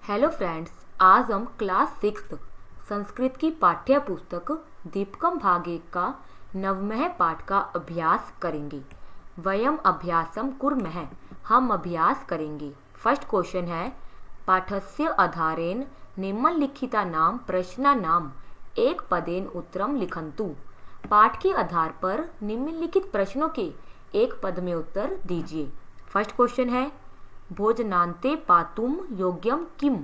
Hello friends, आज हम class 6 Sanskrit की पाठ्य पुस्तक दीपकम भाग 1 का नवमः पाठ का अभ्यास करेंगे। वयम अभ्यासम कुर्मः, हम अभ्यास करेंगे। फर्स्ट क्वेश्चन है, पाठस्य आधारेण निम्नलिखितानां प्रश्नानां एक पदेन उत्तरम लिखन्तु। पाठ के आधार पर निम्नलिखित प्रश्नों के एक पद में उत्तर दीजिए। फर्स्ट क्वेश्चन है, भोजनांते पातुम योग्यम किम,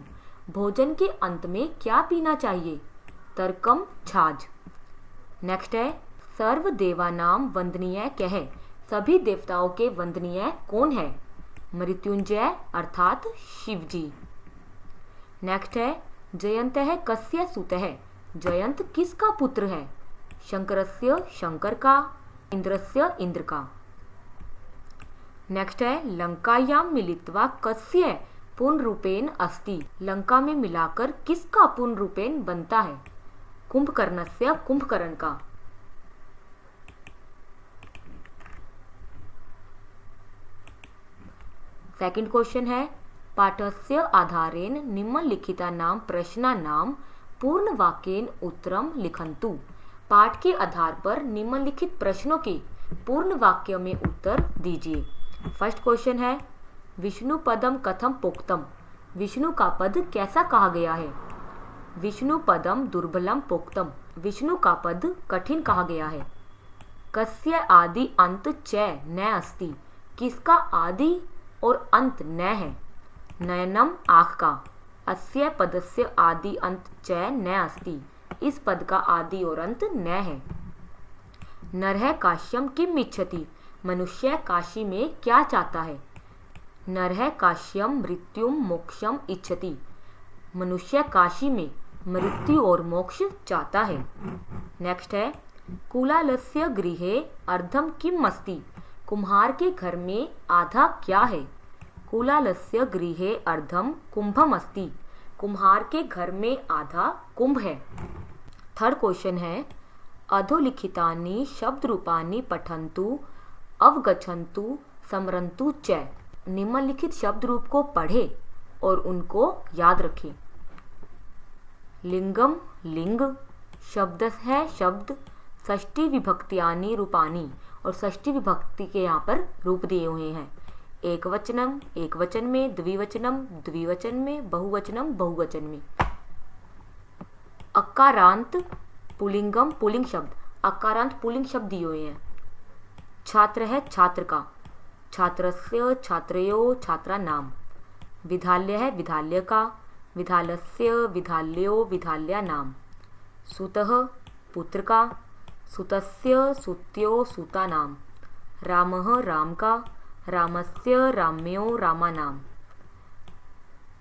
भोजन के अंत में क्या पीना चाहिए? तर्कम छाछ। नेक्स्ट है, सर्व देवानाम वंदनीय कह, सभी देवताओं के वंदनीय कौन है? मृत्युंजय अर्थात शिव जी। नेक्स्ट है, जयंत है कस्य सुतः, जयंत किसका पुत्र है? शंकरस्य शंकर का, इंद्रस्य इंद्र का। नेक्स्ट है, लंकायां मिलित्वा कस्य पुनरूपेण अस्ति, लंका में मिलाकर किसका पुनरूपेण बनता है? कुंभकर्णस्य कुंभकर्ण का। सेकंड क्वेश्चन है, पाठस्य आधारेण निम्नलिखितानां प्रश्नानां पूर्ण वाक्येन उत्तरम लिखन्तु। पाठ के आधार पर निम्नलिखित प्रश्नों के पूर्ण वाक्य में उत्तर दीजिए। फर्स्ट क्वेश्चन है, विष्णु पदम कथम पोक्तम, विष्णु का पद कैसा कहा गया है? विष्णु पदम दुर्बलम पोक्तम, विष्णु का पद कठिन कहा गया है। कस्य आदि अंत च न अस्ति, किसका आदि और अंत न है? नयनम आँख का। अस्य पदस्य आदि अंत च न अस्ति, इस पद का आदि और अंत न है। नरः काश्यम किम इच्छति, मनुष्य काशी में क्या चाहता है? नरः काश्यम मृत्युम मोक्षम इच्छति, मनुष्य काशी में मृत्यु और मोक्ष चाहता है। नेक्स्ट है, कुलालस्य गृहे अर्धम किम अस्ति, कुम्हार के घर में आधा क्या है? कुलालस्य गृहे अर्धम कुंभम अस्ति, कुम्हार के घर में आधा कुंभ है। थर्ड क्वेश्चन है, अधोलिखितानि शब्द रूपानि पठन्तु अवगच्छन्तु स्मरन्तु च, निम्नलिखित शब्द रूप को पढ़े और उनको याद रखें। लिंगम लिंग, शब्द है शब्द, षष्ठी विभक्त्यानि रूपानि, और षष्ठी विभक्ति के यहाँ पर रूप दिए हुए हैं। एक वचनम एक वचन में, द्विवचनम द्विवचन में, बहुवचनम बहुवचन में। अकारांत पुलिंगम पुलिंग शब्द, अकारांत पुलिंग शब्द दिए हुए हैं। छात्र है छात्र का, छात्रस्य छात्रयो छात्रा नाम। विद्यालय है विद्यालय का, विद्यालयस्य विद्यालयो विद्यालया नाम। सुतः पुत्र का, सुतस्य सुत्यो सुता नाम। रामः राम का, रामस्य राम्यो रामा नाम।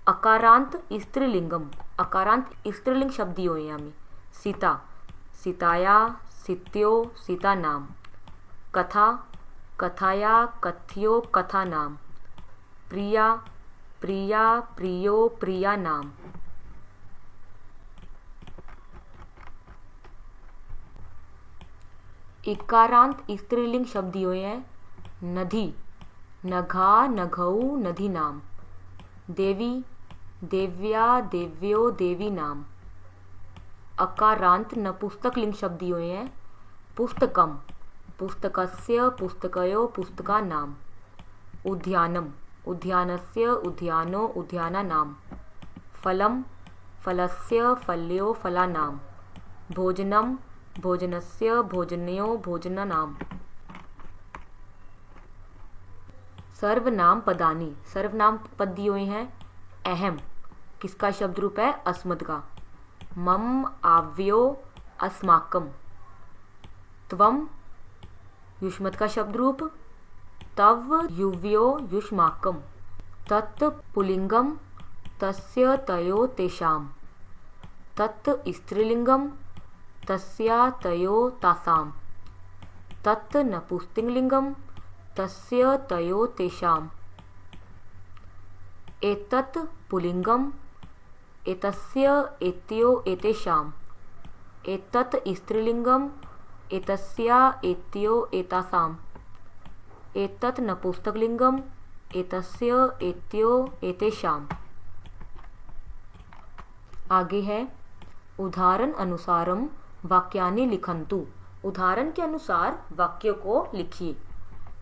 अकारांत स्त्रीलिंगम, अकारांत स्त्रीलिंग शब्द दिए हुए हैं हमें। सीता, सीताया सीत्यो सीता नाम। कथा, कथाया कथ्यो कथा नाम। प्रिया, प्रिया प्रियो प्रिया नाम। इकारांत स्त्रीलिंग शब्द दिए हुए हैं। नदी, नघा नघऊ नदी नाम। देवी, देव्या देव्यो देवी नाम। अकारांत नपुंसक लिंग शब्द दिए हुए हैं। पुस्तकम, पुस्तकस्य पुस्तकयो पुस्तका नाम। उद्यानम, उद्यानस्य उद्यानो उद्याना नाम। फलम, फलस्य फल्यो फला नाम। भोजनम, भोजनस्य भोजन्यो भोजना नाम। सर्वनाम पदानि, सर्वनाम पद दिए हुए हैं। अहम, किसका शब्द रूप है? अस्मद का। मम आव्यो अस्माकम। त्वम, युष्मत् का शब्द रूप। तव युव्यो युष्माकम। तत् पुलिंगम, तस्य तयो तेषाम। तत् स्त्रीलिंगम, तस्या तयो तासाम। तत् नपुंसकलिंगम, तस्य तयो तेषाम। एतत् पुलिंगम, एतस्य एत्यो एतेषाम। एतत् स्त्रीलिंगम, एतस्या एत्यो एतासाम। एतत् नपुंसकलिंगम, एतस्य एत्यो एतेषाम। आगे है उदाहरण अनुसारम वाक्यानि लिखन्तु। उदाहरण के अनुसार वाक्यों को लिखिए।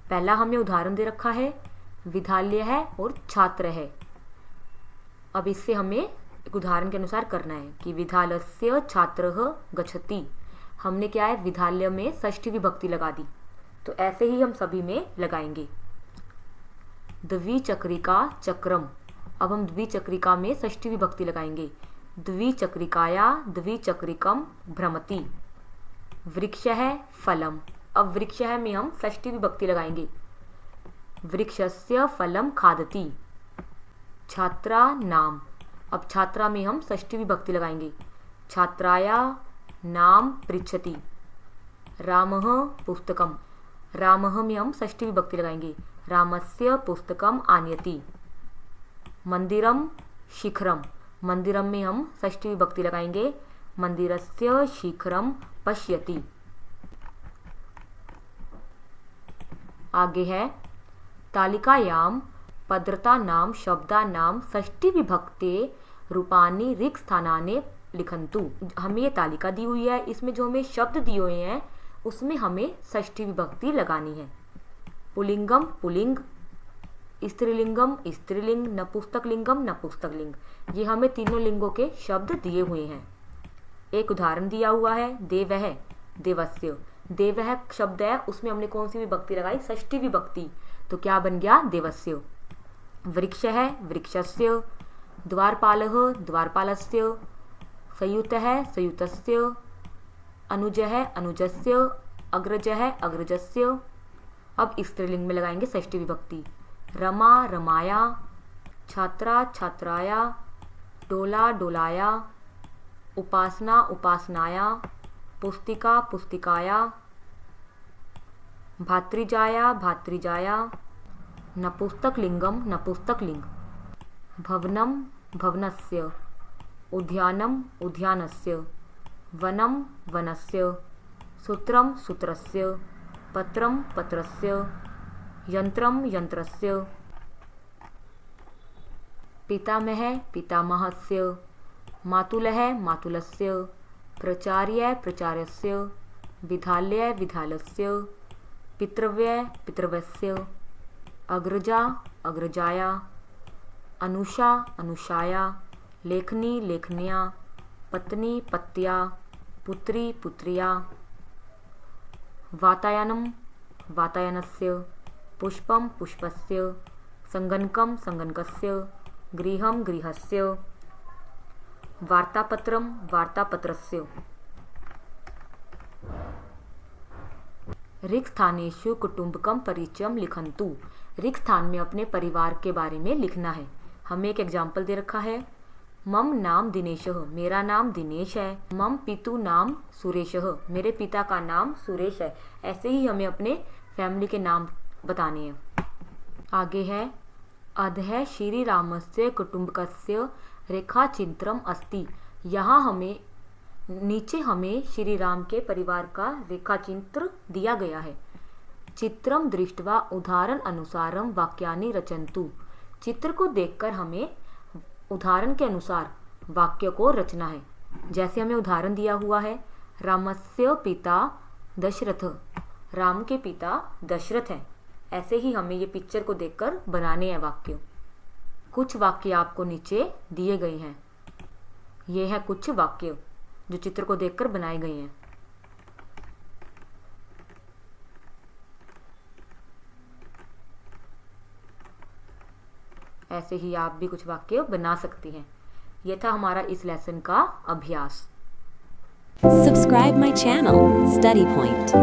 पहला हमें उदाहरण दे रखा है, विद्यालय है और छात्र है। अब इससे हमें एक उदाहरण के अनुसार करना है कि विद्यालयस्य छात्रः गच्छति। हमने क्या है, विद्यालय में षष्ठी विभक्ति लगा दी, तो ऐसे ही हम सभी में लगाएंगे। द्विचक्रिका चक्रम, अब हम द्विचक्रिका में षष्ठी विभक्ति लगाएंगे। द्विचक्रिकाया द्विचक्रिकम भ्रमति। वृक्ष है फलम, अब वृक्ष है में हम षष्ठी विभक्ति लगाएंगे। वृक्षस्य फलम खादति। छात्रा नाम, अब छात्रा में हम षष्ठी विभक्ति लगाएंगे। छात्राया नाम पृच्छति। रामः पुस्तकम, रामः में हम षष्ठी विभक्ति लगाएंगे। रामस्य पुस्तकम आनयति। मंदिरम शिखरम, मंदिरम में हम षष्ठी विभक्ति लगाएंगे। मंदिरस्य शिखरम पश्यति। आगे है तालिकायां पदृतानां शब्दानां षष्ठी विभक्ते रूपाणि रिक्त स्थानानि लिखन्तु। हमें ये तालिका दी हुई है, इसमें जो हमें शब्द दिए हुए हैं उसमें हमें षष्ठी विभक्ति लगानी है। पुल्लिंगम पुल्लिंग, स्त्रीलिंगम स्त्रीलिंग, नपुंसकलिंगम नपुंसकलिंग, ये हमें तीनों लिंगों के शब्द दिए हुए हैं। एक उदाहरण दिया हुआ है, देवः देवस्य। देवः शब्द है, उसमें हमने कौन सी विभक्ति लगाई, षष्ठी विभक्ति, तो क्या बन गया, देवस्य। वृक्ष है वृक्षस्य। द्वारपालः द्वारपालस्य। संयुत है संयुतस्य। अनुज है अनुजस्य। अग्रज है अग्रजस्य। अब स्त्रीलिंग में लगाएंगे षष्ठी विभक्ति। रमा रमाया। छात्रा छात्राया। डोला डोलाया। उपासना उपासनाया। पुस्तिका पुस्तिकाया। भातृजाया भातृजाया। नपुंसकलिंगम नपुंसकलिंग। भवनम भवनस्य। उद्यानम उद्यानस्य। वनम वनस्य। सूत्रम सूत्रस्य। पत्रम पत्रस्य। यंत्रम यंत्रस्य। पितामह पितामहस्य। मातुलः मातुलस्य। प्राचार्य प्राचार्यस्य। विद्यालय विद्यालयस्य। पितृव्य पितृव्यस्य। अग्रजा अग्रजाया। अनुषा अनुषाया। लेखनी लेखन्या। पत्नी पत्या। पुत्री पुत्र्या। वातायनम वातायनस्य। पुष्पम पुष्पस्य। संगणकम संगणकस्य। गृहम गृहस्य। वार्तापत्रम वार्तापत्रस्य। रिक्त स्थानेषु कुटुंबकम परिचयम लिखन्तु। रिक्त स्थान में अपने परिवार के बारे में लिखना है। हमें एक एग्जाम्पल दे रखा है, मम नाम दिनेशः, मेरा नाम दिनेश है। मम पितु नाम सुरेशः, मेरे पिता का नाम सुरेश है। ऐसे ही हमें अपने फैमिली के नाम बताने हैं। आगे है अधः श्री रामस्य कुटुंबकस्य रेखाचित्रम अस्ति। यहाँ हमें नीचे हमें श्री राम के परिवार का रेखाचित्र दिया गया है। चित्रम दृष्ट्वा उदाहरण अनुसारम वाक्यानि रचन्तु। चित्र को देखकर हमें उदाहरण के अनुसार वाक्य को रचना है। जैसे हमें उदाहरण दिया हुआ है, रामस्य पिता दशरथ, राम के पिता दशरथ हैं। ऐसे ही हमें ये पिक्चर को देखकर बनाने हैं वाक्य। कुछ वाक्य आपको नीचे दिए गए हैं। ये है कुछ वाक्य जो चित्र को देखकर बनाए गए हैं। ऐसे ही आप भी कुछ वाक्य बना सकती हैं। यह था हमारा इस लेसन का अभ्यास। Subscribe my channel, Study Point.